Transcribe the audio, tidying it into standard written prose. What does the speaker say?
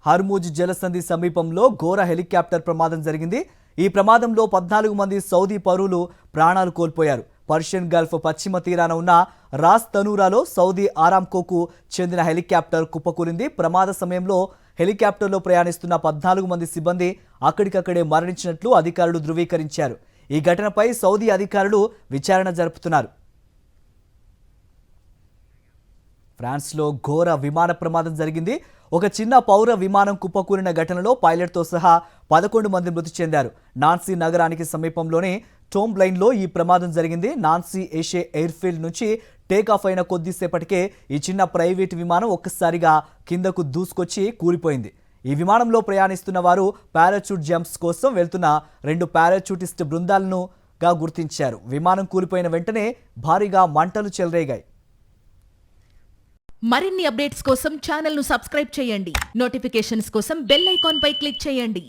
Hormuz జలసంధి సమీపంలో ఘోర హెలికాప్టర్ ప్రమాదం జరిగింది. ఈ ప్రమాదంలో 14 మంది సౌదీ పౌరులు ప్రాణాలు కోల్పోయారు. పర్షియన్ గల్ఫ్ పశ్చిమ తీరాన ఉన్న రాస్ తనూరాలో సౌదీ ఆరామ్కోకు చెందిన హెలికాప్టర్ కుప్పకూలింది. ప్రమాద సమయంలో హెలికాప్టర్లో ప్రయాణిస్తున్న 14 మంది సిబ్బంది అక్కడికక్కడే మరణించినట్లు అధికారులు ధృవీకరించారు. ఈ ఘటనపై సౌదీ అధికారులు విచారణ జరుపుతున్నారు. ఫ్రాన్స్లో ఘోర విమాన ప్రమాదం జరిగింది. ఒక చిన్న పౌర విమానం కుప్పకూలిన ఘటనలో పైలట్తో సహా 11 మంది మృతి చెందారు. నాన్సీ నగరానికి సమీపంలోని టోంబ్లైన్లో ఈ ప్రమాదం జరిగింది. నాన్సీ ఏషే ఎయిర్ఫీల్డ్ నుంచి టేకాఫ్ అయిన కొద్దిసేపటికే ఈ చిన్న ప్రైవేట్ విమానం ఒక్కసారిగా కిందకు దూసుకొచ్చి కూలిపోయింది. ఈ విమానంలో ప్రయాణిస్తున్న వారు పారాచూట్ జంప్స్ కోసం వెళ్తున్న 2 పారాచూటిస్ట్ బృందాలను గుర్తించారు. విమానం కూలిపోయిన వెంటనే భారీగా మంటలు చెలరేగాయి. మరిన్ని అప్డేట్స్ కోసం ఛానల్ను సబ్స్క్రైబ్ చేయండి. నోటిఫికేషన్స్ కోసం బెల్ ఐకాన్ పై క్లిక్ చేయండి.